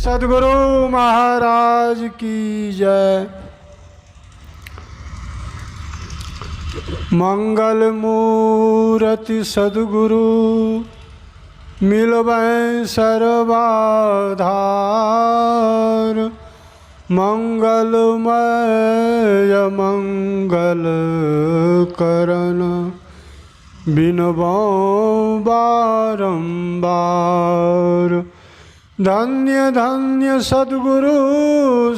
सद्गुरु महाराज की जय। मंगल मूर्ति सद्गुरु मिलबै सर्वाधार। मंगलमय मंगल करन बिनबौ बारंबार। धन्य धन्य सद्गुरु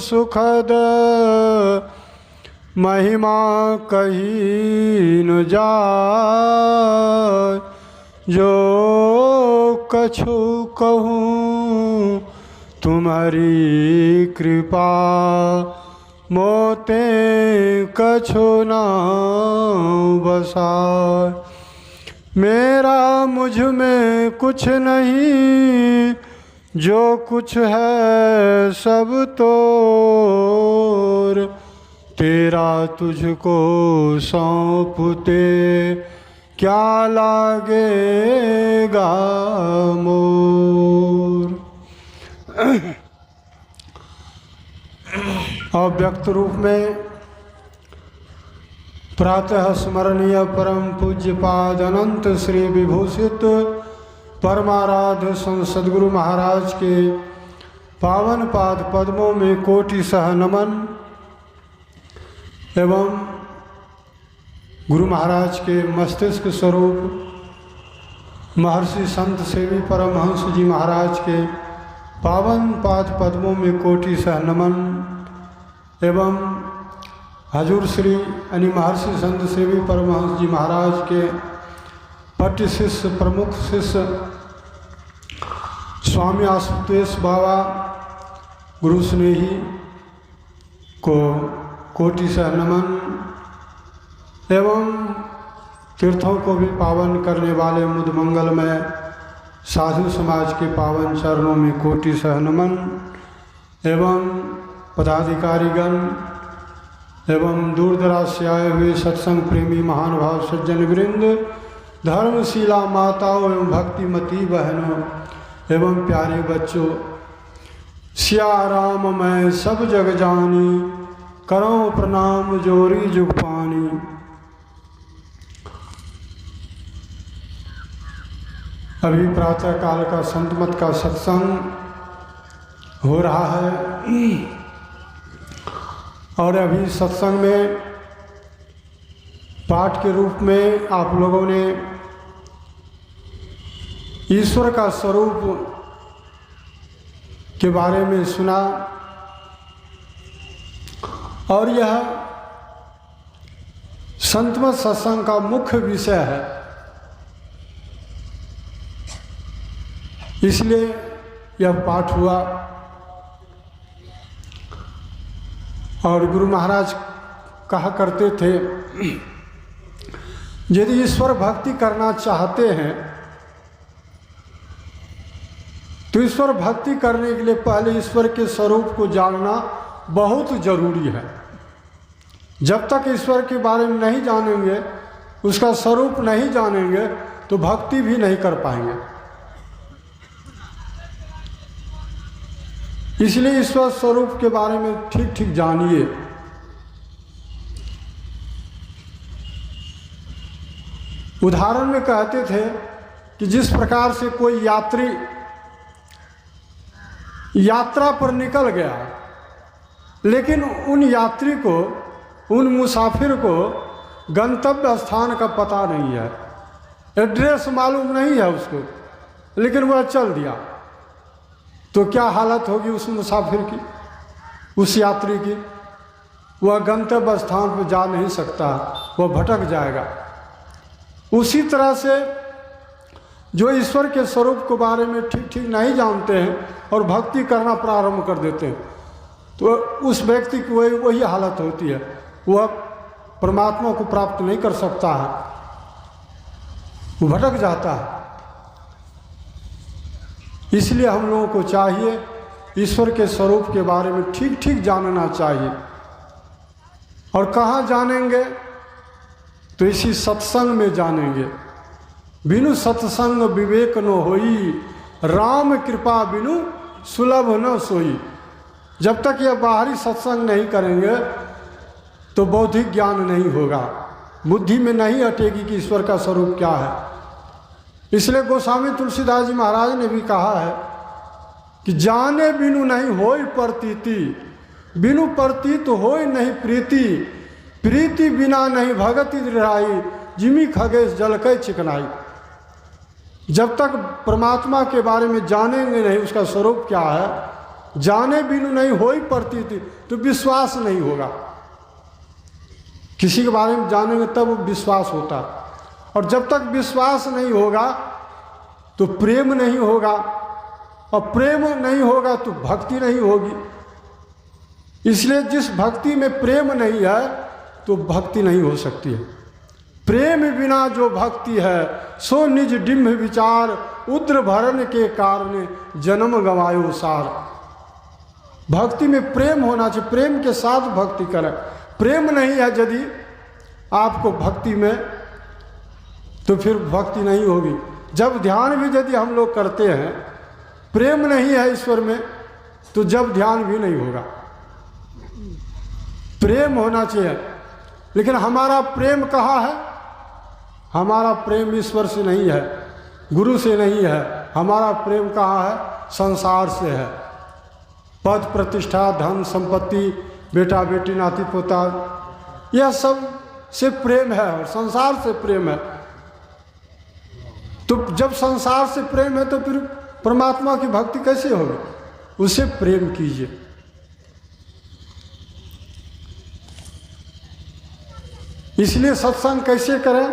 सुखद महिमा कही न जाय। जो कछु कहूँ तुम्हारी कृपा मोते कछु न बसाय। मेरा मुझ में कुछ नहीं, जो कुछ है सब तोर। तेरा तुझको सौंपते क्या लागेगा मोर। अव्यक्त रूप में प्रातः स्मरणीय परम पूज्यपाद अनंत श्री विभूषित परमाराध्य संत सद्गुरु महाराज के पावन पाद पद्मों में कोटि सह नमन एवं गुरु महाराज के मस्तिष्क स्वरूप महर्षि संत सेवी परमहंस जी महाराज के पावन पाद पद्मों में कोटि सह नमन एवं हजूर श्री यानी महर्षि संत सेवी परमहंस जी महाराज के पट्ट शिष्य प्रमुख शिष्य स्वामी आशुतोष बाबा गुरु स्नेही को कोटि सह नमन एवं तीर्थों को भी पावन करने वाले मुद मंगलमय साधु समाज के पावन चरणों में कोटि सह नमन एवं पदाधिकारीगण एवं दूर दराज से आए हुए सत्संग प्रेमी महानुभाव सज्जन वृंद, धर्मशिला माताओं एवं भक्तिमती बहनों एवं प्यारे बच्चों, सिया राम मैं सब जग जानी, करो प्रणाम जोरी जुग पानी। अभी प्रातः काल का संत मत का सत्संग हो रहा है और अभी सत्संग में पाठ के रूप में आप लोगों ने ईश्वर का स्वरूप के बारे में सुना और यह संतमत सत्संग का मुख्य विषय है। इसलिए यह पाठ हुआ और गुरु महाराज कहा करते थे, यदि ईश्वर भक्ति करना चाहते हैं तो ईश्वर भक्ति करने के लिए पहले ईश्वर के स्वरूप को जानना बहुत जरूरी है। जब तक ईश्वर के बारे में नहीं जानेंगे, उसका स्वरूप नहीं जानेंगे तो भक्ति भी नहीं कर पाएंगे। इसलिए ईश्वर स्वरूप के बारे में ठीक ठीक जानिए। उदाहरण में कहते थे कि जिस प्रकार से कोई यात्री यात्रा पर निकल गया, लेकिन उन यात्री को, उन मुसाफिर को गंतव्य स्थान का पता नहीं है, एड्रेस मालूम नहीं है उसको, लेकिन वह चल दिया, तो क्या हालत होगी उस मुसाफिर की, उस यात्री की। वह गंतव्य स्थान पर जा नहीं सकता, वह भटक जाएगा। उसी तरह से जो ईश्वर के स्वरूप के बारे में ठीक ठीक नहीं जानते हैं और भक्ति करना प्रारंभ कर देते हैं, तो उस व्यक्ति की वही हालत होती है, वह परमात्मा को प्राप्त नहीं कर सकता है, वो भटक जाता है। इसलिए हम लोगों को चाहिए ईश्वर के स्वरूप के बारे में ठीक ठीक जानना चाहिए। और कहाँ जानेंगे? तो इसी सत्संग में जानेंगे। बिनु सत्संग विवेक न होई, राम कृपा बिनु सुलभ न सोई। जब तक यह बाहरी सत्संग नहीं करेंगे तो बौद्धिक ज्ञान नहीं होगा, बुद्धि में नहीं अटेगी कि ईश्वर का स्वरूप क्या है। इसलिए गोस्वामी तुलसीदास जी महाराज ने भी कहा है कि जाने बिनु नहीं होय प्रतीति, बिनु प्रतीत होय नहीं प्रीति, प्रीति बिना नहीं भगति दृढ़ाई, जिमी खगेश जलकै चिकनाई। जब तक परमात्मा के बारे में जानेंगे नहीं उसका स्वरूप क्या है, जाने बिनु नहीं होई प्रतीति, तो विश्वास नहीं होगा। किसी के बारे में जानेंगे तब विश्वास होता है, और जब तक विश्वास नहीं होगा तो प्रेम नहीं होगा, और प्रेम नहीं होगा तो भक्ति नहीं होगी। इसलिए जिस भक्ति में प्रेम नहीं है तो भक्ति नहीं हो सकती है। प्रेम बिना जो भक्ति है सो निज डिम्भ विचार, उद्र भरण के कारण जन्म गवायो सार। भक्ति में प्रेम होना चाहिए, प्रेम के साथ भक्ति करें। प्रेम नहीं है यदि आपको भक्ति में, तो फिर भक्ति नहीं होगी। जब ध्यान भी यदि हम लोग करते हैं, प्रेम नहीं है ईश्वर में, तो जब ध्यान भी नहीं होगा। प्रेम होना चाहिए, लेकिन हमारा प्रेम कहाँ है? हमारा प्रेम ईश्वर से नहीं है, गुरु से नहीं है। हमारा प्रेम कहाँ है? संसार से है। पद प्रतिष्ठा, धन संपत्ति, बेटा बेटी, नाती पोता, यह सब से प्रेम है और संसार से प्रेम है। तो जब संसार से प्रेम है तो फिर परमात्मा की भक्ति कैसे होगी? उसे प्रेम कीजिए। इसलिए सत्संग कैसे करें?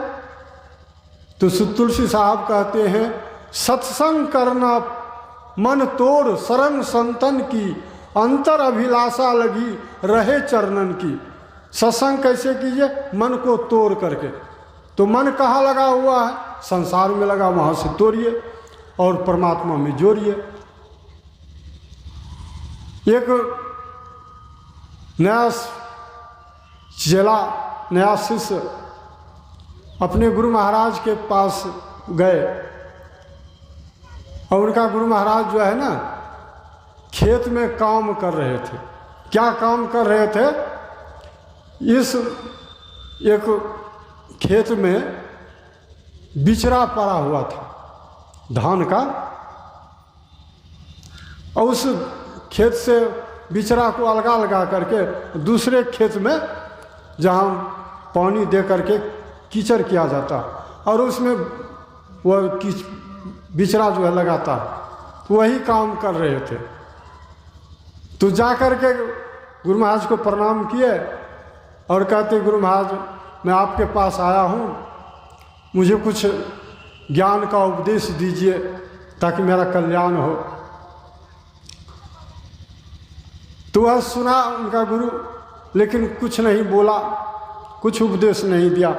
तो तुलसी साहब कहते हैं, सत्संग करना मन तोड़ शरण संतन की, अंतर अभिलाषा लगी रहे चरणन की। सत्संग कैसे कीजिए? मन को तोड़ करके। तो मन कहाँ लगा हुआ है? संसार में लगा, वहाँ से तोड़िए और परमात्मा में जोड़िए। एक नया चेला, नया शिष्य अपने गुरु महाराज के पास गए, और उनका गुरु महाराज जो है ना, खेत में काम कर रहे थे। क्या काम कर रहे थे? इस एक खेत में बिचरा पड़ा हुआ था धान का, और उस खेत से बिचरा को अलगा लगा करके दूसरे खेत में जहाँ पानी दे करके कीचड़ किया जाता, और उसमें वह बिचरा जो है लगाता, वही काम कर रहे थे। तो जा कर के गुरु महाराज को प्रणाम किए और कहते, गुरु महाराज मैं आपके पास आया हूँ, मुझे कुछ ज्ञान का उपदेश दीजिए ताकि मेरा कल्याण हो। तो वह सुना उनका गुरु, लेकिन कुछ नहीं बोला, कुछ उपदेश नहीं दिया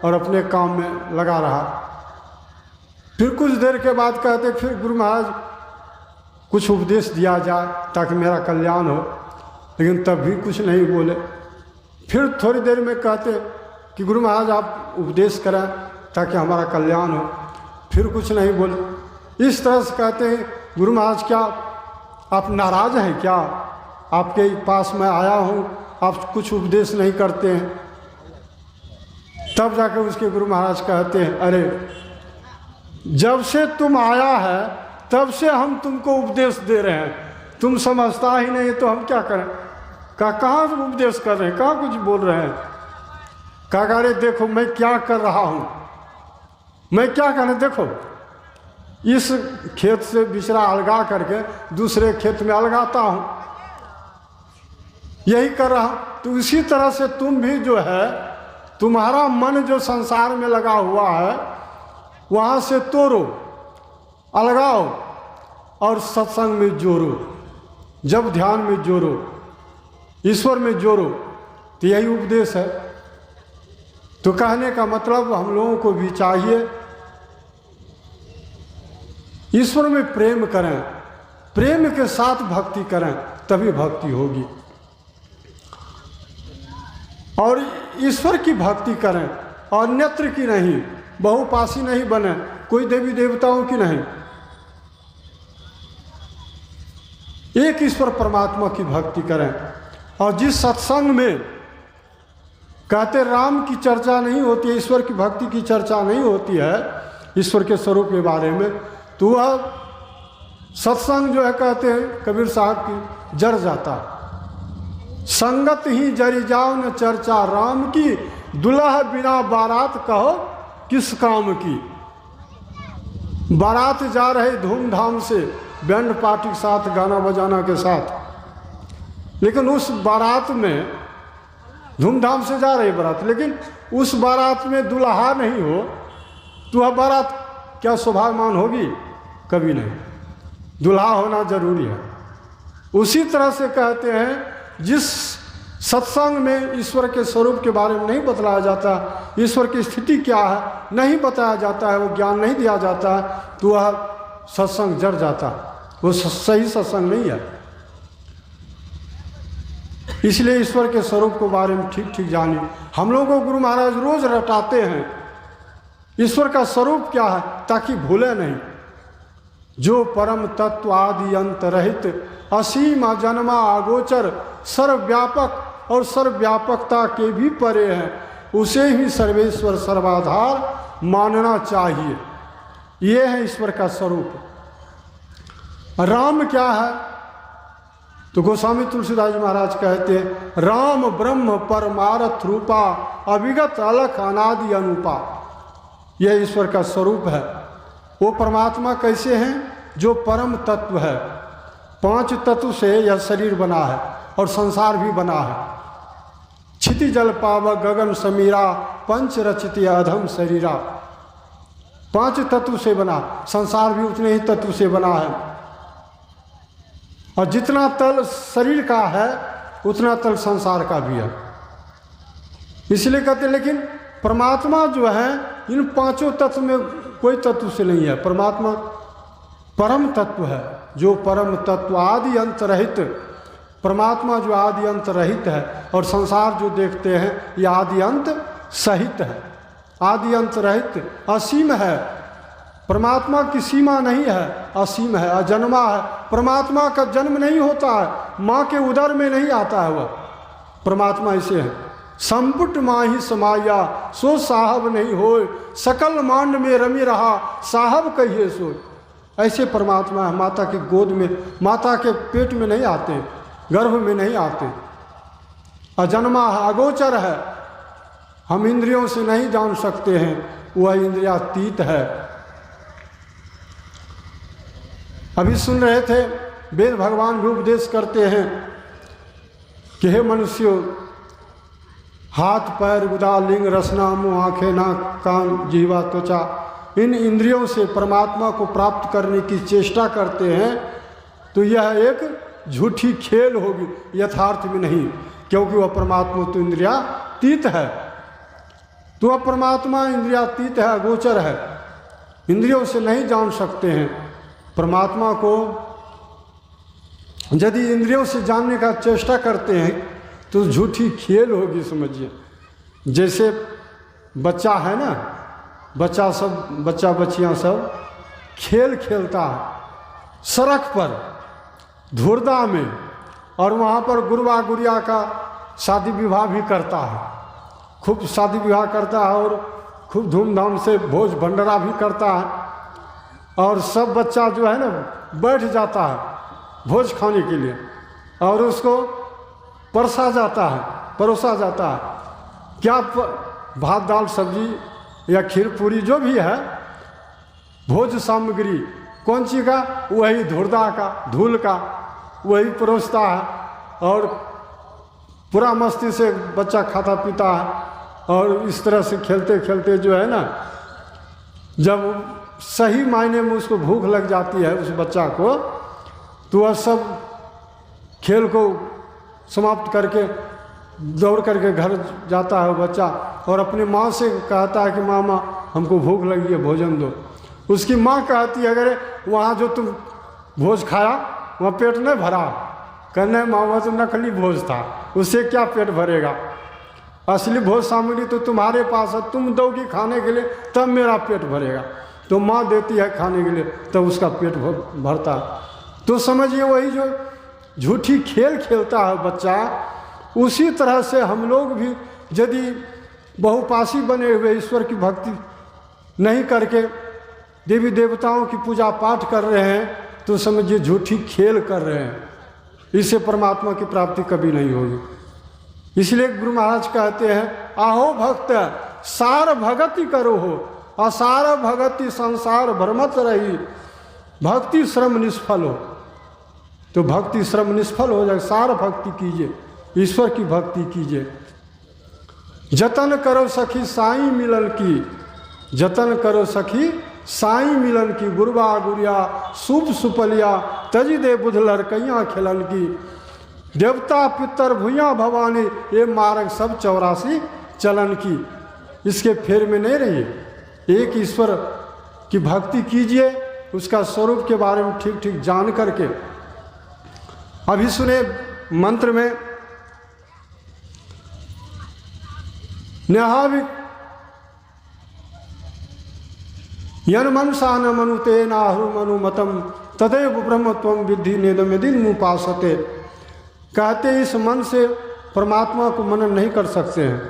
और अपने काम में लगा रहा। फिर कुछ देर के बाद कहते, फिर गुरु महाराज कुछ उपदेश दिया जाए ताकि मेरा कल्याण हो, लेकिन तब भी कुछ नहीं बोले। फिर थोड़ी देर में कहते कि गुरु महाराज आप उपदेश करें ताकि हमारा कल्याण हो, फिर कुछ नहीं बोले। इस तरह से कहते हैं, गुरु महाराज क्या आप नाराज हैं क्या? आपके पास मैं आया हूँ, आप कुछ उपदेश नहीं करते हैं। तब जाकर उसके गुरु महाराज कहते हैं, अरे जब से तुम आया है तब से हम तुमको उपदेश दे रहे हैं, तुम समझता ही नहीं, तो हम क्या करें? कहाँ उपदेश कर रहे हैं, कहाँ कुछ बोल रहे हैं? कहा, अरे देखो मैं क्या कर रहा हूँ, मैं क्या करें, देखो इस खेत से बिचरा अलगा करके दूसरे खेत में अलगाता हूँ, यही कर रहा हूँ। तो इसी तरह से तुम भी जो है, तुम्हारा मन जो संसार में लगा हुआ है वहाँ से तोड़ो, अलगाओ और सत्संग में जोड़ो। जब ध्यान में जोड़ो, ईश्वर में जोड़ो, तो यही उपदेश है। तो कहने का मतलब हम लोगों को भी चाहिए ईश्वर में प्रेम करें, प्रेम के साथ भक्ति करें, तभी भक्ति होगी। और ईश्वर की भक्ति करें, अन्यत्र की नहीं, बहुपासी नहीं बने, कोई देवी देवताओं की नहीं। एक ईश्वर परमात्मा की भक्ति करें। और जिस सत्संग में कहते राम की चर्चा नहीं होती है, ईश्वर की भक्ति की चर्चा नहीं होती है, ईश्वर के स्वरूप के बारे में, तो वह सत्संग जो है कहते हैं कबीर साहब की जर जाता। संगत ही जरी जाओ न चर्चा राम की, दुल्हा बिना बारात कहो किस काम की। बारात जा रहे धूमधाम से, बैंड पार्टी के साथ, गाना बजाना के साथ, लेकिन उस बारात में धूमधाम से जा रही बारात, लेकिन उस बारात में दुल्हा नहीं हो तो वह बारात क्या शोभायमान होगी? कभी नहीं। दुल्हा होना जरूरी है। उसी तरह से कहते हैं जिस सत्संग में ईश्वर के स्वरूप के बारे में नहीं बतलाया जाता, ईश्वर की स्थिति क्या है नहीं बताया जाता है, वो ज्ञान नहीं दिया जाता है, तो वह सत्संग जड़ जाता, वो सही सत्संग नहीं है। इसलिए ईश्वर के स्वरूप के बारे में ठीक ठीक जानिए। हम लोगों को गुरु महाराज रोज रटाते हैं ईश्वर का स्वरूप क्या है, ताकि भूले नहीं। जो परम तत्व आदि अंत रहित, असीम अजन्मा अगोचर, सर्वव्यापक और सर्वव्यापकता के भी परे हैं, उसे ही सर्वेश्वर सर्वाधार मानना चाहिए। ये है ईश्वर का स्वरूप। राम क्या है? तो गोस्वामी तुलसीदास जी महाराज कहते हैं राम ब्रह्म परमार्थ रूपा, अविगत अलख अनादि अनुपा। यह ईश्वर का स्वरूप है। वो परमात्मा कैसे हैं? जो परम तत्व है। 5 तत्व से यह शरीर बना है और संसार भी बना है। क्षिति जल पावक गगन समीरा, पंच रचित अधम शरीरा। 5 तत्व से बना, संसार भी उतने ही तत्व से बना है। और जितना तल शरीर का है उतना तल संसार का भी है। इसलिए कहते हैं लेकिन परमात्मा जो है इन 5 तत्व में कोई तत्व से नहीं है। परमात्मा परम तत्व है, जो परम तत्व आदि अंत रहित। परमात्मा जो आदि अंत रहित है, और संसार जो देखते हैं ये आदि अंत सहित है, आदि अंत रहित असीम है। परमात्मा की सीमा नहीं है, असीम है, अजन्मा है। परमात्मा का जन्म नहीं होता है, माँ के उदर में नहीं आता है वह। परमात्मा ऐसे है। संपुट माही समाया सो साहब नहीं होए, सकल मांड में रमी रहा साहब कहिए सो। ऐसे परमात्मा है। माता की गोद में, माता के पेट में नहीं आते, गर्भ में नहीं आते, अजन्मा है, अगोचर है, हम इंद्रियों से नहीं जान सकते हैं, वह इंद्रियातीत है। अभी सुन रहे थे वेद भगवान भी उपदेश करते हैं कि हे मनुष्यों, हाथ पैर गुदा लिंग रसना मुँह आँखें नाक कान जीवा त्वचा, इन इंद्रियों से परमात्मा को प्राप्त करने की चेष्टा करते हैं तो यह एक झूठी खेल होगी, यथार्थ में नहीं, क्योंकि वह परमात्मा तो इंद्रियातीत है। तो वह परमात्मा इंद्रियातीत है, अगोचर है, इंद्रियों से नहीं जान सकते हैं। परमात्मा को यदि इंद्रियों से जानने का चेष्टा करते हैं तो झूठी खेल होगी, समझिए। जैसे बच्चा है ना, बच्चा बच्चियां सब खेल खेलता है सड़क पर धुरदा में, और वहाँ पर गुरबा गुड़िया का शादी विवाह भी करता है, खूब शादी विवाह करता है और खूब धूमधाम से भोज भंडारा भी करता है। और सब बच्चा जो है ना बैठ जाता है भोज खाने के लिए, और उसको परोसा जाता है क्या भात दाल सब्जी या खीर पूरी जो भी है, भोज सामग्री कौन सी का? वही धुरदा का, धूल का, वही परोसता है और पूरा मस्ती से बच्चा खाता पीता है। और इस तरह से खेलते खेलते जो है ना, जब सही मायने में उसको भूख लग जाती है उस बच्चा को, तो वह सब खेल को समाप्त करके दौड़ करके घर जाता है बच्चा, और अपनी माँ से कहता है कि मामा हमको भूख लगी है, भोजन दो। उसकी माँ कहती है अगर वहाँ जो तुम भोज खाया वहाँ पेट नहीं भरा, कहने मामा तो नकली भोज था, उससे क्या पेट भरेगा, असली भोज सामग्री तो तुम्हारे पास है, तुम दोगी खाने के लिए तब मेरा पेट भरेगा। तो माँ देती है खाने के लिए तब उसका पेट भरता। तो समझिए वही जो झूठी खेल खेलता है बच्चा, उसी तरह से हम लोग भी यदि बहुपाशी बने हुए ईश्वर की भक्ति नहीं करके देवी देवताओं की पूजा पाठ कर रहे हैं तो समझिए झूठी खेल कर रहे हैं। इससे परमात्मा की प्राप्ति कभी नहीं होगी। इसलिए गुरु महाराज कहते हैं, आहो भक्त सार भगति करो हो, असार भगति संसार भ्रमत रही, भक्ति श्रम निष्फल हो। तो भक्ति श्रम निष्फल हो जाए, सार भक्ति कीजिए, ईश्वर की भक्ति कीजिए। जतन करो सखी साईं मिलन की, जतन करो सखी साईं मिलन की, गुरबा गुरिया शुभ सुपलिया तजी दे बुध लड़कैया खिलन की, देवता पितर भूया भवानी ये मार्ग सब 84 चलन की। इसके फेर में नहीं रहिए, एक ईश्वर की भक्ति कीजिए, उसका स्वरूप के बारे में ठीक ठीक जान करके। अभी सुने मंत्र में नेहावि यन मनसा न मनुते नाहु मनुमतम तदेव ब्रह्मत्वं विद्धि नेदम यदिन मुपासते। कहते इस मन से परमात्मा को मनन नहीं कर सकते हैं।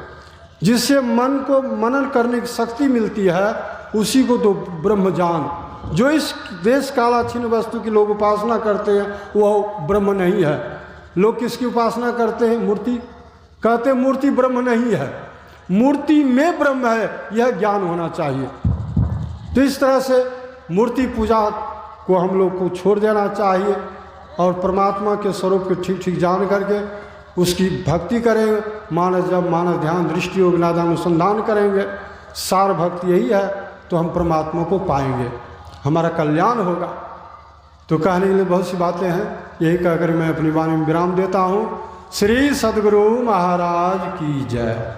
जिससे मन को मनन करने की शक्ति मिलती है उसी को तो ब्रह्म जान। जो इस देश कालाछीन वस्तु की लोग उपासना करते हैं वह ब्रह्म नहीं है। लोग किसकी उपासना करते हैं? मूर्ति। कहते मूर्ति ब्रह्म नहीं है, मूर्ति में ब्रह्म है, यह ज्ञान होना चाहिए। तो इस तरह से मूर्ति पूजा को हम लोग को छोड़ देना चाहिए और परमात्मा के स्वरूप को ठीक ठीक जान करके उसकी भक्ति करेंगे। मानस जब मानस ध्यान दृष्टि योग नादानुसंधान करेंगे, सार भक्ति यही है, तो हम परमात्मा को पाएंगे, हमारा कल्याण होगा। तो कहने के लिए बहुत सी बातें हैं, यही कहकर मैं अपनी वाणी में विराम देता हूँ। श्री सद्गुरु महाराज की जय।